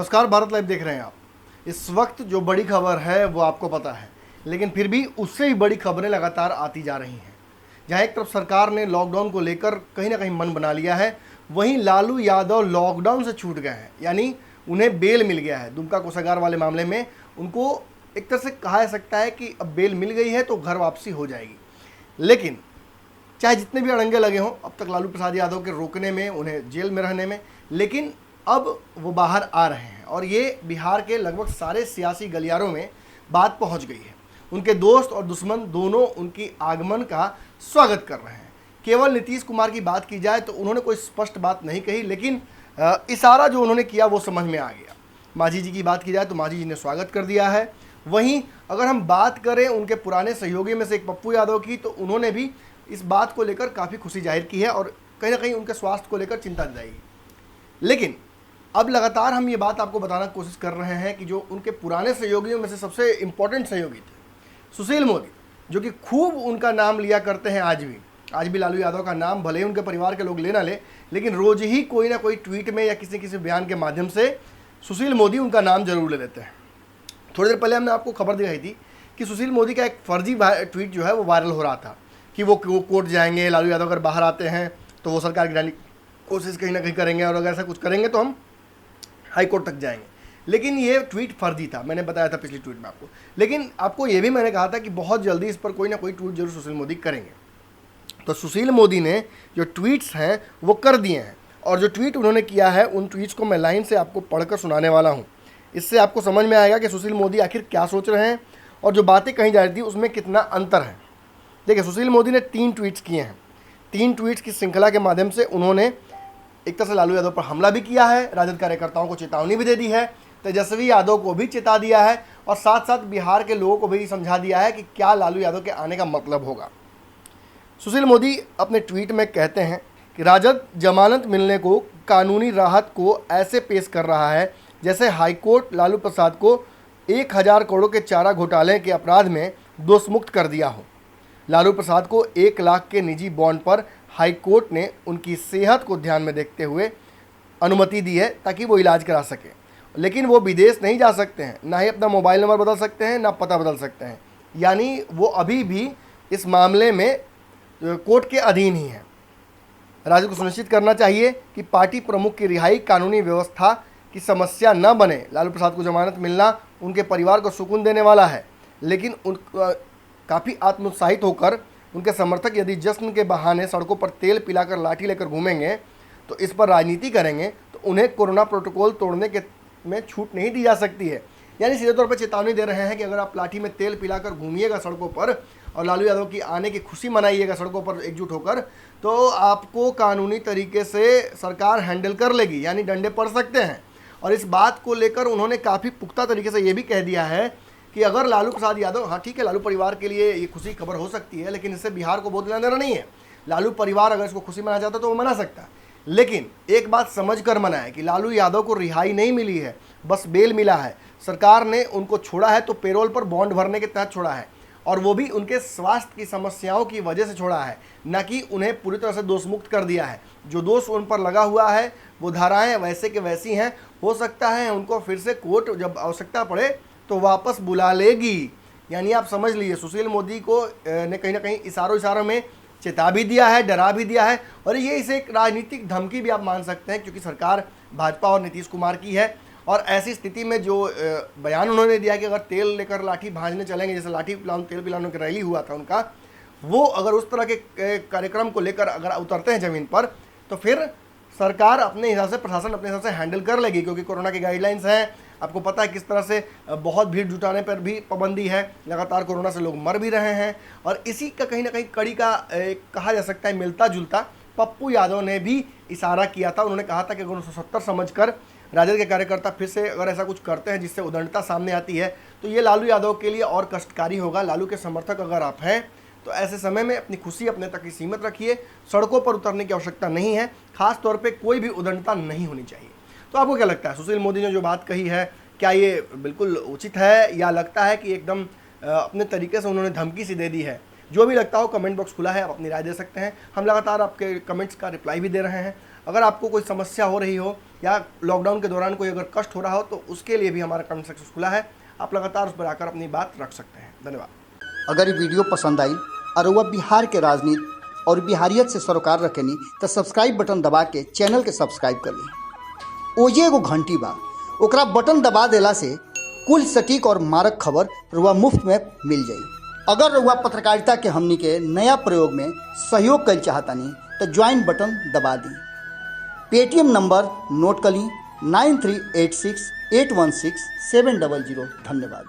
नमस्कार, भारत लाइव देख रहे हैं आप। इस वक्त जो बड़ी खबर है वो आपको पता है, लेकिन फिर भी उससे भी बड़ी खबरें लगातार आती जा रही हैं। जहां एक तरफ सरकार ने लॉकडाउन को लेकर कहीं ना कहीं मन बना लिया है, वहीं लालू यादव लॉकडाउन से छूट गए हैं, यानी उन्हें बेल मिल गया है। दुमका कोषागार वाले मामले में उनको एक तरह से कहा जा सकता है कि अब बेल मिल गई है तो घर वापसी हो जाएगी। लेकिन चाहे जितने भी अड़ंगे लगे हों अब तक लालू प्रसाद यादव के रोकने में, उन्हें जेल में रहने में, लेकिन अब वो बाहर आ रहे हैं और ये बिहार के लगभग सारे सियासी गलियारों में बात पहुंच गई है। उनके दोस्त और दुश्मन दोनों उनकी आगमन का स्वागत कर रहे हैं। केवल नीतीश कुमार की बात की जाए तो उन्होंने कोई स्पष्ट बात नहीं कही, लेकिन इशारा जो उन्होंने किया वो समझ में आ गया। मांझी जी की बात की जाए तो मांझी जी ने स्वागत कर दिया है। वहीं अगर हम बात करें उनके पुराने सहयोगी में से एक पप्पू यादव की, तो उन्होंने भी इस बात को लेकर काफ़ी खुशी जाहिर की है और कहीं ना कहीं उनके स्वास्थ्य को लेकर चिंता जताई। लेकिन अब लगातार हम ये बात आपको बताना कोशिश कर रहे हैं कि जो उनके पुराने सहयोगियों में से सबसे इम्पोर्टेंट सहयोगी थे सुशील मोदी, जो कि खूब उनका नाम लिया करते हैं आज भी लालू यादव का नाम भले ही उनके परिवार के लोग ले ना ले, लेकिन रोज ही कोई ना कोई ट्वीट में या किसी किसी बयान के माध्यम से सुशील मोदी उनका नाम जरूर ले लेते हैं। थोड़ी देर पहले हमने आपको खबर दिखाई थी कि सुशील मोदी का एक फर्जी ट्वीट जो है वो वायरल हो रहा था कि वो कोर्ट जाएंगे, लालू यादव अगर बाहर आते हैं तो वो सरकार गिराने की कोशिश कहीं ना कहीं करेंगे और अगर ऐसा कुछ करेंगे तो हम हाई कोर्ट तक जाएंगे। लेकिन ये ट्वीट फर्जी था, मैंने बताया था पिछली ट्वीट में आपको। लेकिन आपको ये भी मैंने कहा था कि बहुत जल्दी इस पर कोई ना कोई ट्वीट जरूर सुशील मोदी करेंगे। तो सुशील मोदी ने जो ट्वीट्स हैं वो कर दिए हैं और जो ट्वीट उन्होंने किया है उन ट्वीट्स को मैं लाइन से आपको पढ़कर सुनाने वाला हूँ। इससे आपको समझ में आएगा कि सुशील मोदी आखिर क्या सोच रहे हैं और जो बातें कही जा रही थी उसमें कितना अंतर है। देखिए, सुशील मोदी ने 3 ट्वीट्स किए हैं। 3 ट्वीट्स की श्रृंखला के माध्यम से उन्होंने एक तरह से लालू यादव पर हमला भी किया है, राजद कार्यकर्ताओं को चेतावनी भी दे दी है, तेजस्वी यादव को भी चेता दिया है और साथ साथ बिहार के लोगों को भी समझा दिया है कि क्या लालू यादव के आने का मतलब होगा। सुशील मोदी अपने ट्वीट में कहते हैं कि राजद जमानत मिलने को कानूनी राहत को ऐसे पेश कर रहा है जैसे हाईकोर्ट लालू प्रसाद को 1000 करोड़ के चारा घोटाले के अपराध में दोषमुक्त कर दिया हो। लालू प्रसाद को 1 लाख के निजी बॉन्ड पर हाईकोर्ट ने उनकी सेहत को ध्यान में देखते हुए अनुमति दी है ताकि वो इलाज करा सके, लेकिन वो विदेश नहीं जा सकते हैं, ना ही अपना मोबाइल नंबर बदल सकते हैं, ना पता बदल सकते हैं, यानी वो अभी भी इस मामले में कोर्ट के अधीन ही हैं। राज्य को सुनिश्चित करना चाहिए कि पार्टी प्रमुख की रिहाई कानूनी व्यवस्था की समस्या न बने। लालू प्रसाद को जमानत मिलना उनके परिवार को सुकून देने वाला है, लेकिन काफ़ी आत्मोत्साहित होकर उनके समर्थक यदि जश्न के बहाने सड़कों पर तेल पिलाकर लाठी लेकर घूमेंगे तो इस पर राजनीति करेंगे तो उन्हें कोरोना प्रोटोकॉल तोड़ने के में छूट नहीं दी जा सकती है। यानी सीधे तौर पर चेतावनी दे रहे हैं कि अगर आप लाठी में तेल पिलाकर घूमिएगा सड़कों पर और लालू यादव की आने की खुशी मनाइएगा सड़कों पर एकजुट होकर, तो आपको कानूनी तरीके से सरकार हैंडल कर लेगी, यानी डंडे पड़ सकते हैं। और इस बात को लेकर उन्होंने काफ़ी पुख्ता तरीके से ये भी कह दिया है कि अगर लालू प्रसाद यादव, हाँ ठीक है, लालू परिवार के लिए ये खुशी खबर हो सकती है, लेकिन इससे बिहार को बहुत लेना देना नहीं है। लालू परिवार अगर इसको खुशी मना चाहता तो वो मना सकता है, लेकिन एक बात समझ कर मनाए कि लालू यादव को रिहाई नहीं मिली है, बस बेल मिला है। सरकार ने उनको छोड़ा है तो पेरोल पर बॉन्ड भरने के तहत छोड़ा है और वो भी उनके स्वास्थ्य की समस्याओं की वजह से छोड़ा है, न कि उन्हें पूरी तरह से दोषमुक्त कर दिया है। जो दोष उन पर लगा हुआ है वो धाराएँ वैसे के वैसी हैं। हो सकता है उनको फिर से कोर्ट जब आवश्यकता पड़े तो वापस बुला लेगी। यानी आप समझ लीजिए, सुशील मोदी को ने कहीं ना कहीं इशारों में चेता भी दिया है, डरा भी दिया है और ये इसे एक राजनीतिक धमकी भी आप मान सकते हैं, क्योंकि सरकार भाजपा और नीतीश कुमार की है। और ऐसी स्थिति में जो बयान उन्होंने दिया कि अगर तेल लेकर लाठी भांजने चलेंगे, जैसे लाठी पिलाने तेल पिलाने की रैली हुआ था उनका, वो अगर उस तरह के कार्यक्रम को लेकर अगर उतरते हैं ज़मीन पर तो फिर सरकार अपने हिसाब से, प्रशासन अपने हिसाब से हैंडल कर लेगी, क्योंकि कोरोना की गाइडलाइंस हैं। आपको पता है किस तरह से बहुत भीड़ जुटाने पर भी पाबंदी है, लगातार कोरोना से लोग मर भी रहे हैं। और इसी का कहीं ना कहीं कड़ी का कहा जा सकता है मिलता जुलता पप्पू यादव ने भी इशारा किया था। उन्होंने कहा था कि अगर 1970 समझकर राजद के कार्यकर्ता फिर से अगर ऐसा कुछ करते हैं जिससे उदंडता सामने आती है तो ये लालू यादव के लिए और कष्टकारी होगा। लालू के समर्थक अगर आप हैं तो ऐसे समय में अपनी खुशी अपने तक ही सीमित रखिए, सड़कों पर उतरने की आवश्यकता नहीं है, खास तौर पे कोई भी उदंडता नहीं होनी चाहिए। तो आपको क्या लगता है, सुशील मोदी ने जो बात कही है क्या ये बिल्कुल उचित है, या लगता है कि एकदम अपने तरीके से उन्होंने धमकी सी दे दी है? जो भी लगता हो कमेंट बॉक्स खुला है, आप अपनी राय दे सकते हैं। हम लगातार आपके कमेंट्स का रिप्लाई भी दे रहे हैं। अगर आपको कोई समस्या हो रही हो या लॉकडाउन के दौरान कोई अगर कष्ट हो रहा हो तो उसके लिए भी हमारा कमेंट सेक्शन खुला है, आप लगातार उस पर आकर अपनी बात रख सकते हैं। धन्यवाद। अगर ये वीडियो पसंद आई और वह बिहार के राजनीति और बिहारियत से सरोकार रखेनी तो सब्सक्राइब बटन दबा के चैनल के सब्सक्राइब कर ली। ओजे एगो घंटी बा, ओकरा बटन दबा देला से कुल सटीक और मारक खबर रुआ मुफ्त में मिल जाई। अगर रुआ पत्रकारिता के हमनी के नया प्रयोग में सहयोग कर चाहतानी तो ज्वाइन बटन दबा दी। पेटीएम नंबर नोट कर ली 9386816700। धन्यवाद।